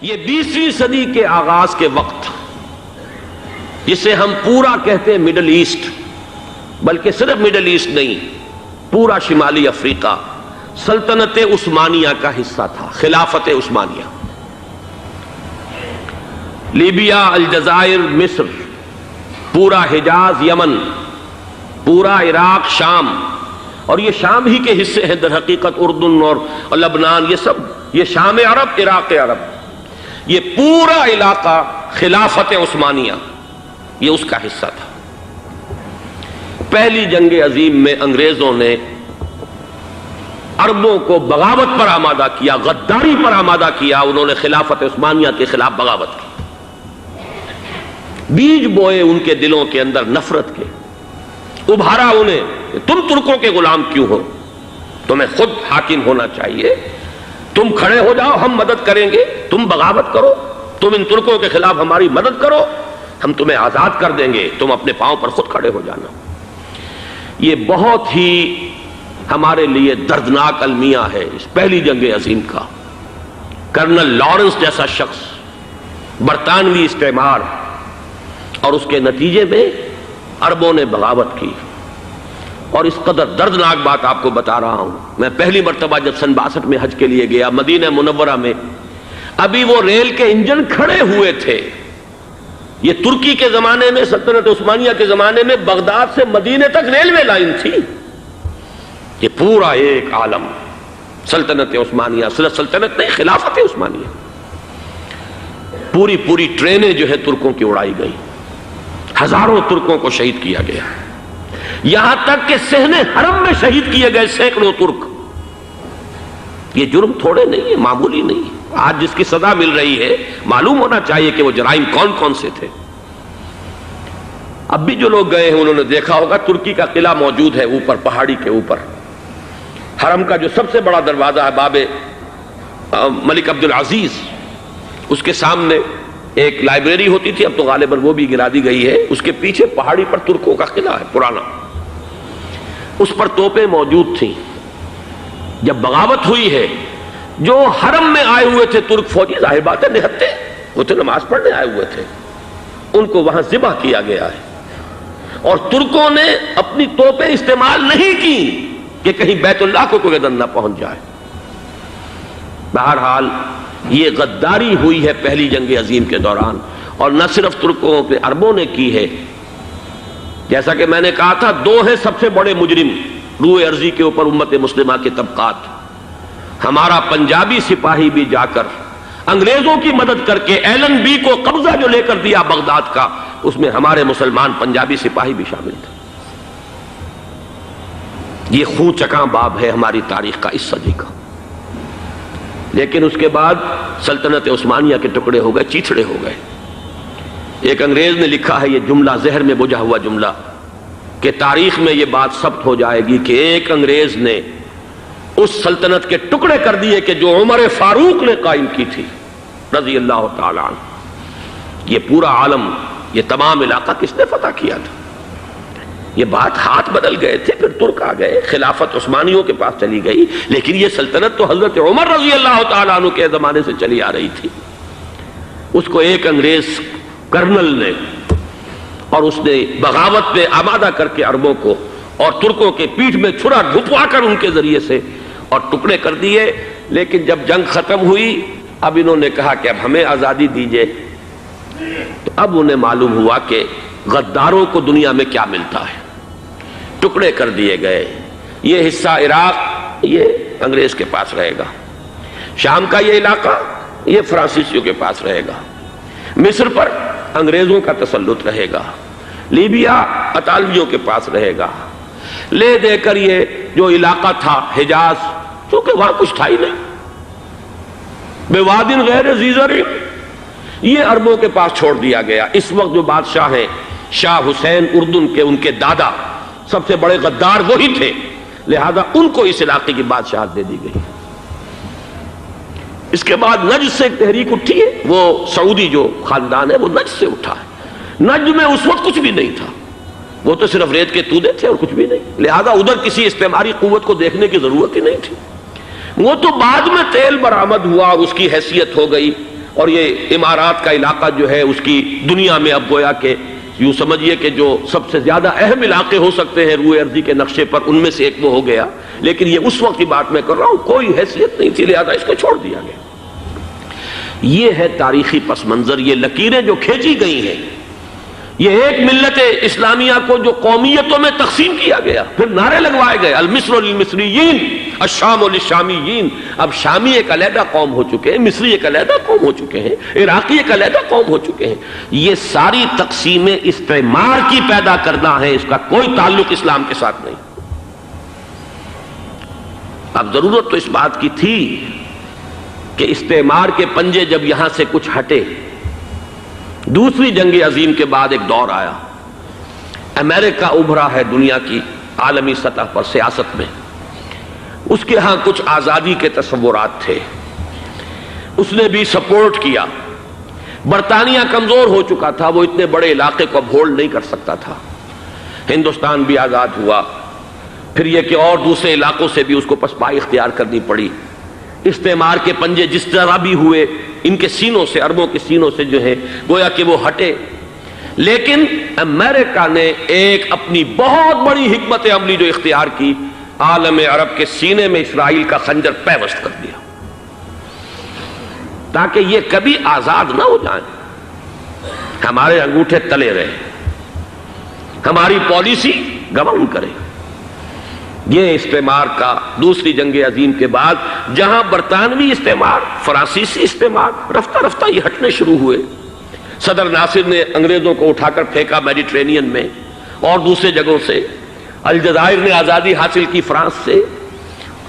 یہ 20ویں صدی کے آغاز کے وقت جسے ہم پورا کہتے ہیں مڈل ایسٹ، بلکہ صرف مڈل ایسٹ نہیں، پورا شمالی افریقہ سلطنت عثمانیہ کا حصہ تھا، خلافت عثمانیہ۔ لیبیا، الجزائر، مصر، پورا حجاز، یمن، پورا عراق، شام، اور یہ شام ہی کے حصے ہیں در حقیقت، اردن اور لبنان، یہ سب، یہ شام عرب، عراق عرب، یہ پورا علاقہ خلافت عثمانیہ یہ اس کا حصہ تھا۔ پہلی جنگ عظیم میں انگریزوں نے عربوں کو بغاوت پر آمادہ کیا، غداری پر آمادہ کیا، انہوں نے خلافت عثمانیہ کے خلاف بغاوت کی، بیج بوئے ان کے دلوں کے اندر نفرت کے، ابھارا انہیں، تم ترکوں کے غلام کیوں ہو، تمہیں خود حاکم ہونا چاہیے، تم کھڑے ہو جاؤ، ہم مدد کریں گے، تم بغاوت کرو، تم ان ترکوں کے خلاف ہماری مدد کرو، ہم تمہیں آزاد کر دیں گے، تم اپنے پاؤں پر خود کھڑے ہو جانا۔ یہ بہت ہی ہمارے لیے دردناک المیہ ہے اس پہلی جنگ عظیم کا۔ کرنل لارنس جیسا شخص، برطانوی استعمار، اور اس کے نتیجے میں عربوں نے بغاوت کی۔ اور اس قدر دردناک بات آپ کو بتا رہا ہوں، میں پہلی مرتبہ جب سن 62 میں حج کے لیے گیا مدینہ منورہ میں، ابھی وہ ریل کے انجن کھڑے ہوئے تھے۔ یہ ترکی کے زمانے میں، سلطنت عثمانیہ کے زمانے میں بغداد سے مدینے تک ریلوے لائن تھی۔ یہ پورا ایک عالم سلطنت عثمانیہ، صرف سلطنت نہیں، خلافت عثمانیہ، پوری ٹرینیں جو ہے ترکوں کی اڑائی گئی، ہزاروں ترکوں کو شہید کیا گیا، یہاں تک کہ صحن حرم میں شہید کیے گئے سینکڑوں ترک۔ یہ جرم تھوڑے نہیں ہے، معمولی نہیں ہے۔ آج جس کی سزا مل رہی ہے، معلوم ہونا چاہیے کہ وہ جرائم کون کون سے تھے۔ اب بھی جو لوگ گئے ہیں انہوں نے دیکھا ہوگا، ترکی کا قلعہ موجود ہے اوپر پہاڑی کے اوپر، حرم کا جو سب سے بڑا دروازہ ہے باب ملک عبدالعزیز، اس کے سامنے ایک لائبریری ہوتی تھی، اب تو غالباً وہ بھی گرا دی گئی ہے، اس کے پیچھے پہاڑی پر ترکوں کا قلعہ ہے پرانا، اس پر توپیں موجود تھیں۔ جب بغاوت ہوئی ہے، جو حرم میں آئے ہوئے تھے ترک فوجی، ظاہر بات ہے نہتے، وہ تو نماز پڑھنے آئے ہوئے تھے، ان کو وہاں ذبح کیا گیا ہے، اور ترکوں نے اپنی توپیں استعمال نہیں کی کہ کہیں بیت اللہ کو کوئی گدن نہ پہنچ جائے۔ بہرحال یہ غداری ہوئی ہے پہلی جنگ عظیم کے دوران، اور نہ صرف ترکوں کے، عربوں نے کی ہے۔ جیسا کہ میں نے کہا تھا، دو ہیں سب سے بڑے مجرم روئے ارضی کے اوپر امت مسلمہ کے طبقات۔ ہمارا پنجابی سپاہی بھی جا کر انگریزوں کی مدد کر کے ایلن بی کو قبضہ جو لے کر دیا بغداد کا، اس میں ہمارے مسلمان پنجابی سپاہی بھی شامل تھے۔ یہ خون چکاں باب ہے ہماری تاریخ کا اس صدی کا۔ لیکن اس کے بعد سلطنت عثمانیہ کے ٹکڑے ہو گئے، چیتھڑے ہو گئے۔ ایک انگریز نے لکھا ہے، یہ جملہ زہر میں بجھا ہوا جملہ، کہ تاریخ میں یہ بات ثبت ہو جائے گی کہ ایک انگریز نے اس سلطنت کے ٹکڑے کر دیے کہ جو عمر فاروق نے قائم کی تھی رضی اللہ تعالیٰ عنہ۔ یہ پورا عالم، یہ تمام علاقہ کس نے فتح کیا تھا؟ یہ بات ہاتھ بدل گئے تھے، پھر ترک آ گئے، خلافت عثمانیوں کے پاس چلی گئی، لیکن یہ سلطنت تو حضرت عمر رضی اللہ تعالیٰ عنہ کے زمانے سے چلی آ رہی تھی۔ اس کو ایک انگریز کرنل نے، اور اس نے بغاوت پہ آمادہ کر کے عربوں کو اور ترکوں کے پیٹھ میں چھرا ڈھپوا کر ان کے ذریعے سے اور ٹکڑے کر دیے۔ لیکن جب جنگ ختم ہوئی، اب انہوں نے کہا کہ اب ہمیں آزادی دیجیے، تو اب انہیں معلوم ہوا کہ غداروں کو دنیا میں کیا ملتا ہے۔ ٹکڑے کر دیے گئے۔ یہ حصہ عراق یہ انگریز کے پاس رہے گا، شام کا یہ علاقہ یہ فرانسیسیوں کے پاس رہے گا، مصر پر انگریزوں کا تسلط رہے گا، لیبیا اطالویوں کے پاس رہے گا۔ لے دے کر یہ جو علاقہ تھا حجاز، کیونکہ وہاں کچھ تھا ہی نہیں، بوادٍ غیر ذی زرع، یہ عربوں کے پاس چھوڑ دیا گیا۔ اس وقت جو بادشاہ ہیں، شاہ حسین اردن کے، ان کے دادا سب سے بڑے غدار وہی تھے، لہذا ان کو اس علاقے کی بادشاہت دے دی گئی۔ اس کے بعد نجد سے ایک تحریک اٹھی ہے، وہ سعودی جو خاندان ہے وہ نجد سے اٹھا ہے۔ نجد میں اس وقت کچھ بھی نہیں تھا، وہ تو صرف ریت کے تودے تھے اور کچھ بھی نہیں، لہذا ادھر کسی استعماری قوت کو دیکھنے کی ضرورت ہی نہیں تھی۔ وہ تو بعد میں تیل برآمد ہوا اور اس کی حیثیت ہو گئی، اور یہ امارات کا علاقہ جو ہے اس کی دنیا میں اب گویا کہ یوں سمجھیے کہ جو سب سے زیادہ اہم علاقے ہو سکتے ہیں روئے ارضی کے نقشے پر، ان میں سے ایک وہ ہو گیا، لیکن یہ اس وقت کی بات میں کر رہا ہوں، کوئی حیثیت نہیں تھی، لہذا اس کو چھوڑ دیا گیا۔ یہ ہے تاریخی پس منظر، یہ لکیریں جو کھینچی گئی ہیں، یہ ایک ملت اسلامیہ کو جو قومیتوں میں تقسیم کیا گیا، پھر نعرے لگوائے گئے المصر للمصریین الشام للشامیین۔ اب شامی ایک علیحدہ قوم ہو چکے ہیں، مصری ایک علیحدہ قوم ہو چکے ہیں، عراقی ایک علیحدہ قوم ہو چکے ہیں۔ یہ ساری تقسیمیں استعمار کی پیدا کرنا ہے، اس کا کوئی تعلق اسلام کے ساتھ نہیں۔ اب ضرورت تو اس بات کی تھی کہ استعمار کے پنجے جب یہاں سے کچھ ہٹے، دوسری جنگ عظیم کے بعد ایک دور آیا، امریکہ ابھرا ہے دنیا کی عالمی سطح پر سیاست میں، اس کے ہاں کچھ آزادی کے تصورات تھے، اس نے بھی سپورٹ کیا۔ برطانیہ کمزور ہو چکا تھا، وہ اتنے بڑے علاقے کو اب ہولڈ نہیں کر سکتا تھا۔ ہندوستان بھی آزاد ہوا، پھر یہ کہ اور دوسرے علاقوں سے بھی اس کو پسپائی اختیار کرنی پڑی۔ استعمار کے پنجے جس طرح بھی ہوئے، ان کے سینوں سے، عربوں کے سینوں سے جو ہے گویا کہ وہ ہٹے، لیکن امریکہ نے ایک اپنی بہت بڑی حکمت عملی جو اختیار کی، عالم عرب کے سینے میں اسرائیل کا خنجر پیوست کر دیا، تاکہ یہ کبھی آزاد نہ ہو جائیں، ہمارے انگوٹھے تلے رہے، ہماری پالیسی گورن کرے۔ یہ استعمار کا دوسری جنگ عظیم کے بعد، جہاں برطانوی استعمار، فرانسیسی استعمار رفتہ رفتہ یہ ہٹنے شروع ہوئے۔ صدر ناصر نے انگریزوں کو اٹھا کر پھینکا میڈیٹرینین میں اور دوسرے جگہوں سے، الجزائر نے آزادی حاصل کی فرانس سے،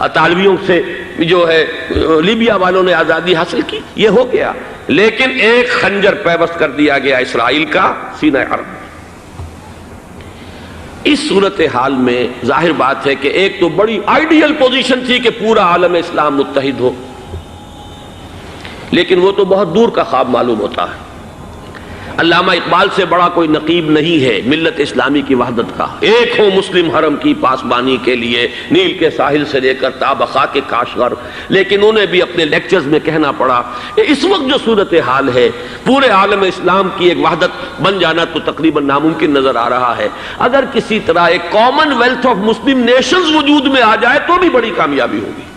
اطالویوں سے جو ہے لیبیا والوں نے آزادی حاصل کی، یہ ہو گیا، لیکن ایک خنجر پیوست کر دیا گیا اسرائیل کا سینہ عرب میں۔ اس صورتحال میں ظاہر بات ہے کہ ایک تو بڑی آئیڈیل پوزیشن تھی کہ پورا عالم اسلام متحد ہو، لیکن وہ تو بہت دور کا خواب معلوم ہوتا ہے۔ علامہ اقبال سے بڑا کوئی نقیب نہیں ہے ملت اسلامی کی وحدت کا۔ ایک ہو مسلم حرم کی پاسبانی کے لیے، نیل کے ساحل سے لے کر تا بخاک کاشغر، لیکن انہیں بھی اپنے لیکچرز میں کہنا پڑا کہ اس وقت جو صورتحال ہے، پورے عالم اسلام کی ایک وحدت بن جانا تو تقریباً ناممکن نظر آ رہا ہے۔ اگر کسی طرح ایک common wealth of Muslim nations وجود میں آ جائے تو بھی بڑی کامیابی ہوگی،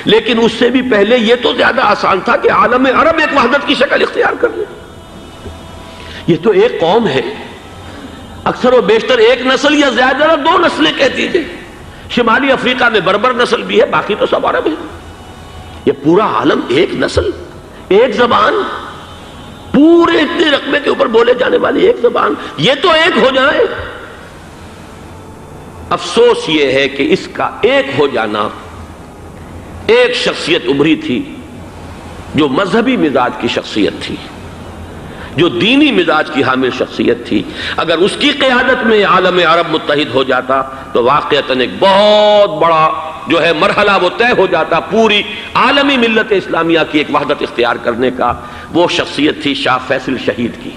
لیکن اس سے بھی پہلے یہ تو زیادہ آسان تھا کہ عالم عرب ایک وحدت کی شکل اختیار کر لے۔ یہ تو ایک قوم ہے، اکثر و بیشتر ایک نسل یا زیادہ دو نسلیں کہتی تھے، شمالی افریقہ میں بربر نسل بھی ہے، باقی تو سب عرب ہیں۔ یہ پورا عالم ایک نسل، ایک زبان، پورے اتنے رقبے کے اوپر بولے جانے والی ایک زبان، یہ تو ایک ہو جائے۔ افسوس یہ ہے کہ اس کا ایک ہو جانا، ایک شخصیت ابھری تھی جو مذہبی مزاج کی شخصیت تھی، جو دینی مزاج کی حامل شخصیت تھی، اگر اس کی قیادت میں عالم عرب متحد ہو جاتا تو واقعتاً ایک بہت بڑا جو ہے مرحلہ وہ طے ہو جاتا پوری عالمی ملت اسلامیہ کی ایک وحدت اختیار کرنے کا۔ وہ شخصیت تھی شاہ فیصل شہید کی،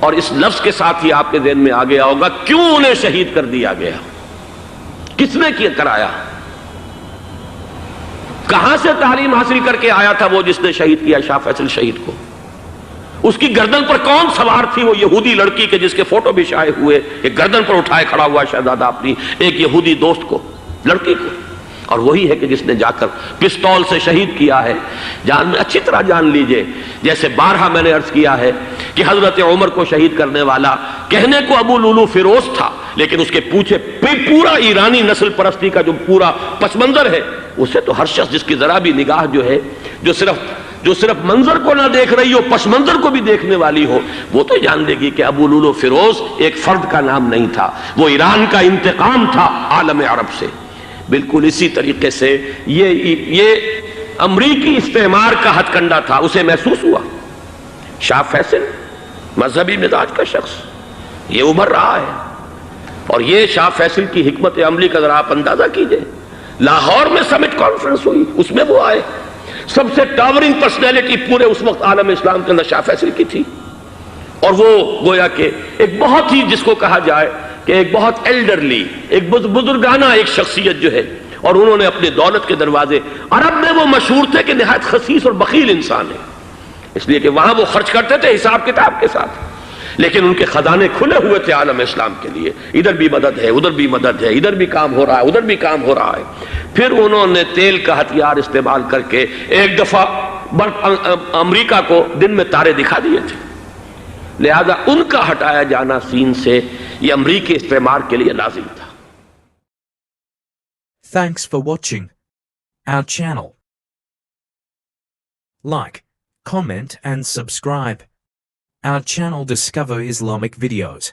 اور اس لفظ کے ساتھ ہی آپ کے ذہن میں آ گیا ہوگا کیوں انہیں شہید کر دیا گیا، کس نے کیا کرایا، کہاں سے تعلیم حاصل کر کے آیا تھا وہ جس نے شہید کیا شاہ فیصل شہید کو، اس کی گردن پر کون سوار تھی، وہ یہودی لڑکی کے جس کے فوٹو بھی شائع ہوئے، ایک گردن پر اٹھائے کھڑا ہوا شہزادہ اپنی ایک یہودی دوست کو، لڑکی کو، اور وہی ہے کہ جس نے جا کر پستول سے شہید کیا ہے۔ جان میں اچھی طرح جان لیجئے، جیسے بارہا میں نے عرض کیا ہے کہ حضرت عمر کو شہید کرنے والا کہنے کو ابو لولو فیروز تھا، لیکن اس کے پیچھے پورا ایرانی نسل پرستی کا جو پورا پس منظر ہے، اسے تو ہر شخص جس کی ذرا بھی نگاہ جو ہے جو صرف منظر کو نہ دیکھ رہی ہو، پس منظر کو بھی دیکھنے والی ہو، وہ تو جان لے گی کہ ابو لولو فیروز ایک فرد کا نام نہیں تھا، وہ ایران کا انتقام تھا عالم عرب سے۔ بالکل اسی طریقے سے یہ امریکی استعمار کا ہتھ کنڈا تھا، اسے محسوس ہوا۔ شاہ فیصل مذہبی مزاج کا شخص یہ ابھر رہا ہے، اور یہ شاہ فیصل کی حکمت عملی کا ذرا آپ اندازہ کیجئے۔ لاہور میں سمٹ کانفرنس ہوئی، اس میں وہ آئے، سب سے ٹاورنگ پرسنالٹی پورے اس وقت عالم اسلام کے اندر شاہ فیصل کی تھی، اور وہ گویا کہ ایک بہت ہی جس کو کہا جائے کہ ایک بہت ایلڈرلی، ایک بزرگانہ ایک شخصیت جو ہے، اور انہوں نے اپنی دولت کے دروازے، عرب میں وہ مشہور تھے کہ نہایت خسیس اور بخیل انسان ہے، اس لیے کہ وہاں وہ خرچ کرتے تھے حساب کتاب کے ساتھ، لیکن ان کے خزانے کھلے ہوئے تھے عالم اسلام کے لیے، ادھر بھی مدد ہے، ادھر بھی مدد ہے، ادھر بھی کام ہو رہا ہے، ادھر بھی کام ہو رہا ہے۔ پھر انہوں نے تیل کا ہتھیار استعمال کر کے ایک دفعہ امریکہ کو دن میں تارے دکھا دیے تھے، لہذا ان کا ہٹایا جانا سین سے یہ امریکی استعمار کے لیے لازم تھا۔ Thanks for watching our channel. Like, comment and subscribe. Our channel Discover Islamic videos.